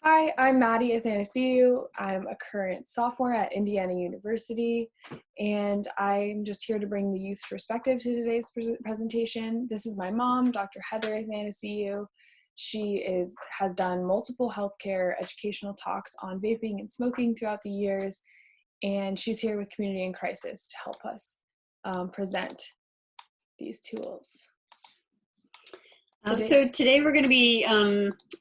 Hi, I'm Maddie Athanasiou. I'm a current sophomore at Indiana University, and I'm just here to bring the youth's perspective to today's presentation. This is my mom, Dr. Heather Athanasiou. She has done multiple healthcare educational talks on vaping and smoking throughout the years, and she's here with Community in Crisis to help us present these tools. So today we're going to be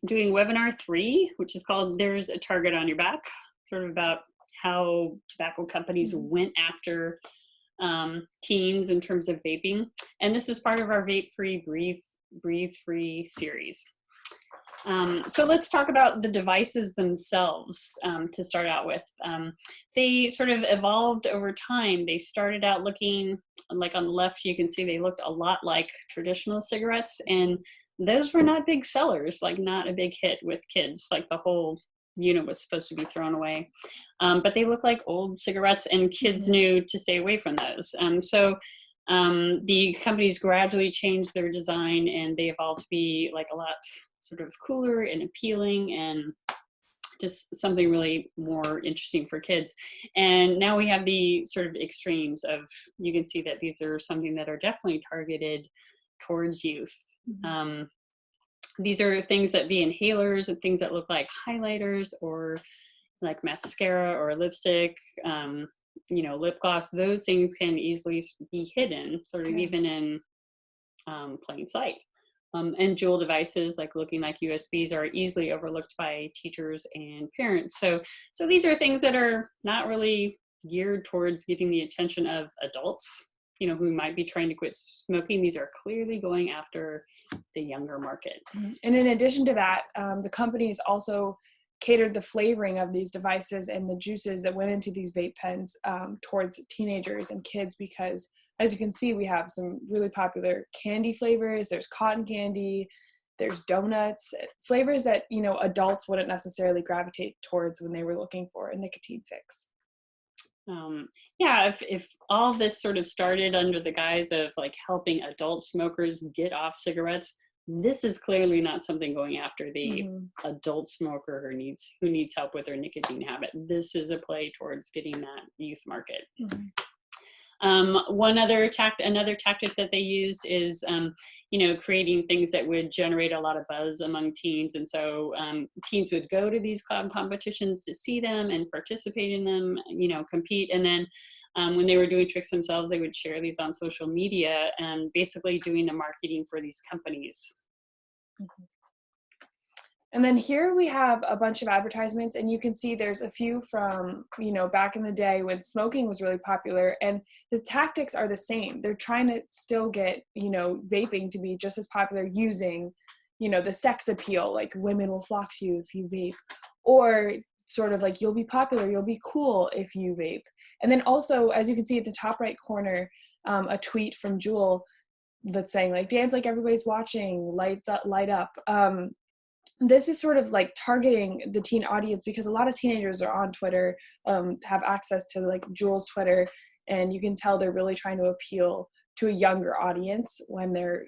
doing webinar 3, which is called There's a Target on Your Back, sort of about how tobacco companies went after teens in terms of vaping. And this is part of our Vape Free, Breathe Free series. So let's talk about the devices themselves to start out with. They sort of evolved over time. They started out looking, like on the left, you can see they looked a lot like traditional cigarettes, and those were not big sellers, like not a big hit with kids, like the whole unit was supposed to be thrown away. But they look like old cigarettes, and kids knew to stay away from those. The companies gradually changed their design, and they evolved to be like a lot sort of cooler and appealing and just something really more interesting for kids. And now we have the sort of extremes of, you can see that these are something that are definitely targeted towards youth. These are things that the inhalers and things that look like highlighters or like mascara or lipstick, lip gloss. Those things can easily be hidden, sort of even in plain sight. And Juul devices, like looking like USBs, are easily overlooked by teachers and parents. So these are things that are not really geared towards getting the attention of adults, who might be trying to quit smoking. These are clearly going after the younger market. And in addition to that, the companies also catered the flavoring of these devices and the juices that went into these vape pens towards teenagers and kids, because as you can see, we have some really popular candy flavors. There's cotton candy, there's donuts, flavors that, adults wouldn't necessarily gravitate towards when they were looking for a nicotine fix. If all this sort of started under the guise of like helping adult smokers get off cigarettes, this is clearly not something going after the adult smoker who needs help with their nicotine habit. This is a play towards getting that youth market. Another tactic that they use is, creating things that would generate a lot of buzz among teens. And so teens would go to these club competitions to see them and participate in them, compete. And then when they were doing tricks themselves, they would share these on social media and basically doing the marketing for these companies. And then here we have a bunch of advertisements, and you can see there's a few from, back in the day when smoking was really popular, and the tactics are the same. They're trying to still get, vaping to be just as popular using, the sex appeal, like women will flock to you if you vape, or sort of like you'll be popular, you'll be cool if you vape. And then also, as you can see at the top right corner, a tweet from Juul that's saying like, dance like everybody's watching, light up. This is sort of like targeting the teen audience because a lot of teenagers are on Twitter, have access to like Juul's Twitter, and you can tell they're really trying to appeal to a younger audience when they're,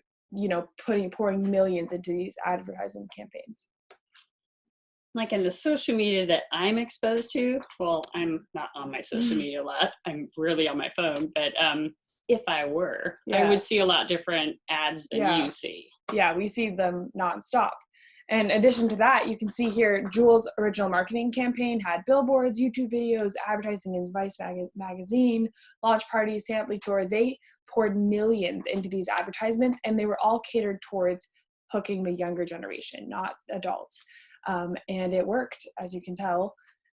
pouring millions into these advertising campaigns. Like in the social media that I'm exposed to, well, I'm not on my social media a lot. I'm really on my phone, but if I were, I would see a lot different ads than you see. Yeah, we see them nonstop. And in addition to that, you can see here, Juul's original marketing campaign had billboards, YouTube videos, advertising in Vice magazine, launch parties, sampling tour. They poured millions into these advertisements, and they were all catered towards hooking the younger generation, not adults. And it worked, as you can tell,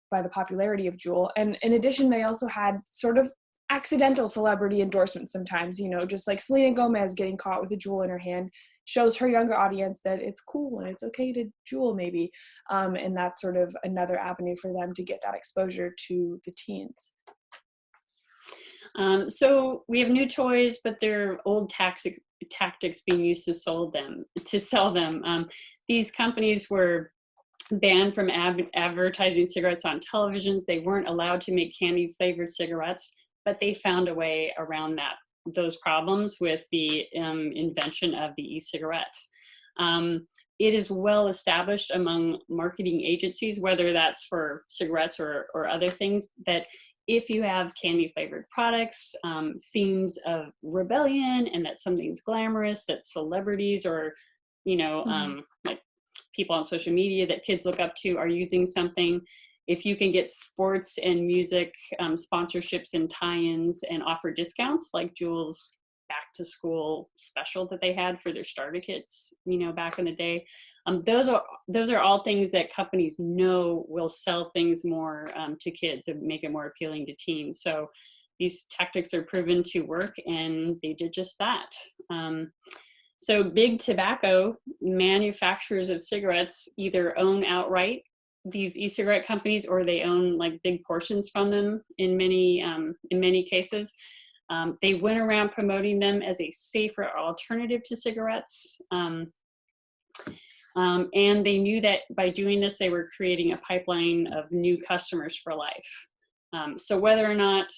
by the popularity of Juul. And in addition, they also had sort of accidental celebrity endorsements sometimes, just like Selena Gomez getting caught with a Juul in her hand shows her younger audience that it's cool and it's okay to Juul maybe. And that's sort of another avenue for them to get that exposure to the teens. So we have new toys, but they're old tactics being used to sell them. These companies were banned from advertising cigarettes on televisions. They weren't allowed to make candy flavored cigarettes, but they found a way around those problems with the invention of the e-cigarettes. it is well established among marketing agencies, whether that's for cigarettes or other things, that if you have candy flavored products, themes of rebellion, and that something's glamorous, that celebrities or, like people on social media that kids look up to are using something, if you can get sports and music sponsorships and tie-ins and offer discounts, like Juul's back to school special that they had for their starter kits, back in the day. Those are all things that companies know will sell things more to kids and make it more appealing to teens. So these tactics are proven to work, and they did just that. So big tobacco manufacturers of cigarettes either own outright these e-cigarette companies, or they own like big portions from them in many cases. They went around promoting them as a safer alternative to cigarettes. And they knew that by doing this, they were creating a pipeline of new customers for life. So whether or not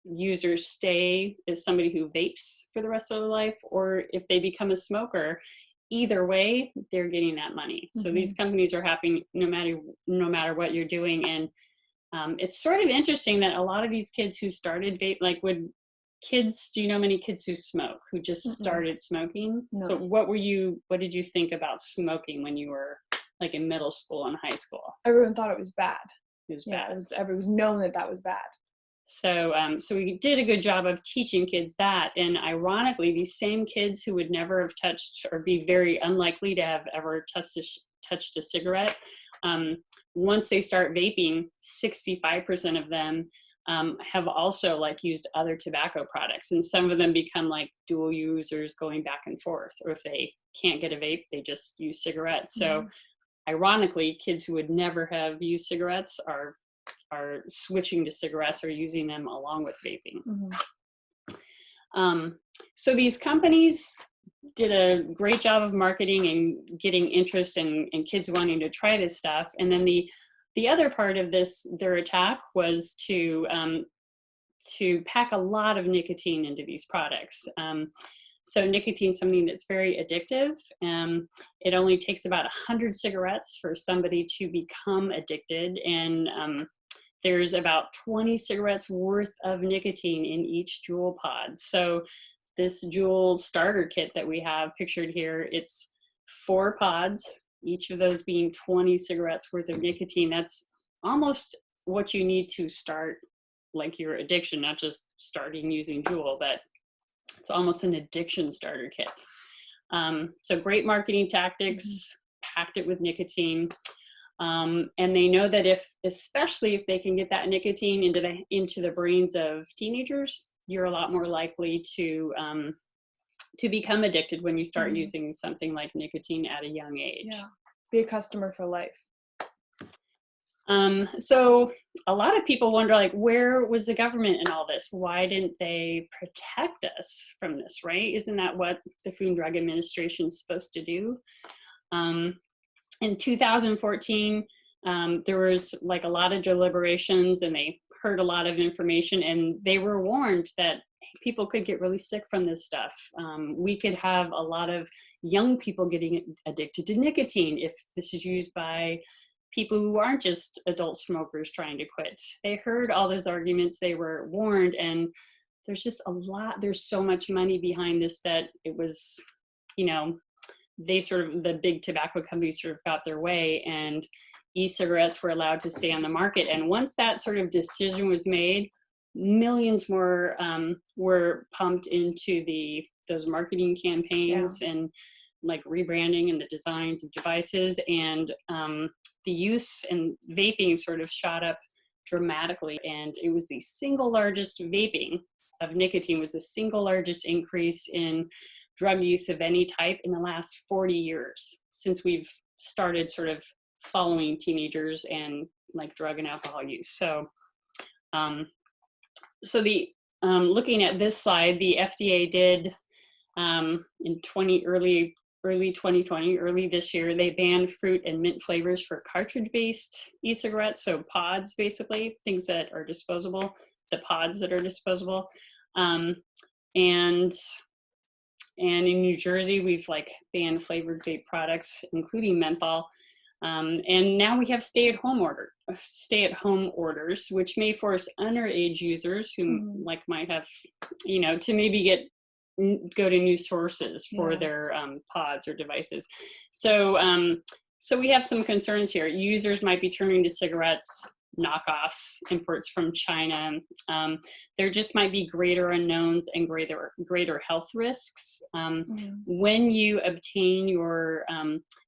users stay as somebody who vapes for the rest of their life, or if they become a smoker, either way, they're getting that money. So these companies are happy no matter what you're doing. And it's sort of interesting that a lot of these kids who started vape, do you know many kids who smoke, who just started smoking? No. So what did you think about smoking when you were like in middle school and high school? Everyone thought it was bad. It was bad. It was known that was bad. So we did a good job of teaching kids that. And ironically, these same kids who would never have touched, or be very unlikely to have ever touched a cigarette, once they start vaping, 65% of them have also used other tobacco products, and some of them become like dual users going back and forth, or if they can't get a vape, they just use cigarettes. So ironically, kids who would never have used cigarettes are switching to cigarettes or using them along with vaping. So these companies did a great job of marketing and getting interest in kids wanting to try this stuff. And then the other part of their attack was to pack a lot of nicotine into these products. So nicotine is something that's very addictive. It only takes about 100 cigarettes for somebody to become addicted. And there's about 20 cigarettes worth of nicotine in each Juul pod. So this Juul starter kit that we have pictured here, it's 4 pods, each of those being 20 cigarettes worth of nicotine. That's almost what you need to start your addiction, not just starting using Juul, but it's almost an addiction starter kit. So great marketing tactics, packed it with nicotine. And they know that especially if they can get that nicotine into the brains of teenagers, you're a lot more likely to become addicted when you start using something like nicotine at a young age. Yeah, be a customer for life. So a lot of people wonder, where was the government in all this? Why didn't they protect us from this, right? Isn't that what the Food and Drug Administration is supposed to do? In 2014, there was a lot of deliberations, and they heard a lot of information, and they were warned that people could get really sick from this stuff. We could have a lot of young people getting addicted to nicotine if this is used by people who aren't just adult smokers trying to quit. They heard all those arguments, they were warned, and there's just there's so much money behind this that it was, the big tobacco companies sort of got their way, and e-cigarettes were allowed to stay on the market. And once that sort of decision was made, millions more were pumped into those marketing campaigns and rebranding and the designs of devices, and the use and vaping sort of shot up dramatically. And it was the single largest vaping of nicotine was the single largest increase in drug use of any type in the last 40 years, since we've started sort of following teenagers and drug and alcohol use. So, looking at this slide, the FDA did in early 2020, early this year, they banned fruit and mint flavors for cartridge-based e-cigarettes. So pods, basically, things that are disposable, the pods that are disposable. And And in New Jersey, we've like banned flavored vape products, including menthol. And now we have stay-at-home orders, which may force underage users who like might have, you know, to maybe go to new sources for their pods or devices. So, so we have some concerns here. Users might be turning to cigarettes, knockoffs, imports from China. There just might be greater unknowns and greater health risks. When you obtain your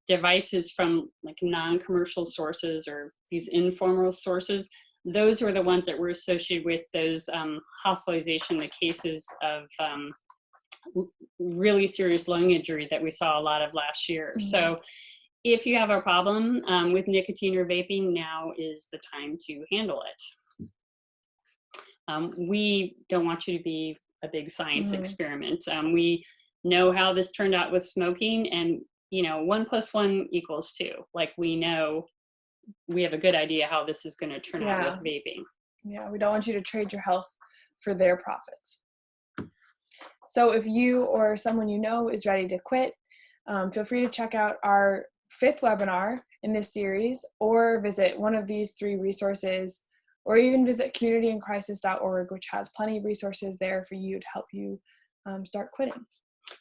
devices from like non-commercial sources or these informal sources, those were the ones that were associated with those hospitalization, the cases of really serious lung injury that we saw a lot of last year. So if you have a problem with nicotine or vaping, now is the time to handle it. We don't want you to be a big science experiment. We know how this turned out with smoking, and you know, 1 + 1 = 2. Like, we know, we have a good idea how this is going to turn out with vaping. Yeah, we don't want you to trade your health for their profits. So if you or someone you know is ready to quit, feel free to check out our 5th webinar in this series, or visit one of these 3 resources, or even visit communityincrisis.org, which has plenty of resources there for you to help you start quitting.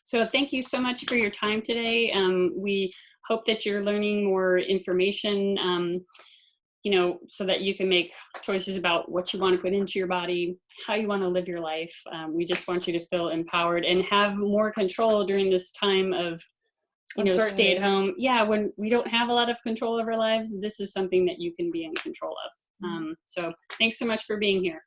So thank you so much for your time today. We hope that you're learning more information, you know, so that you can make choices about what you want to put into your body, how you want to live your life. We just want you to feel empowered and have more control during this time of, you know, stay at home. Yeah, when we don't have a lot of control of our lives, this is something that you can be in control of. So thanks so much for being here.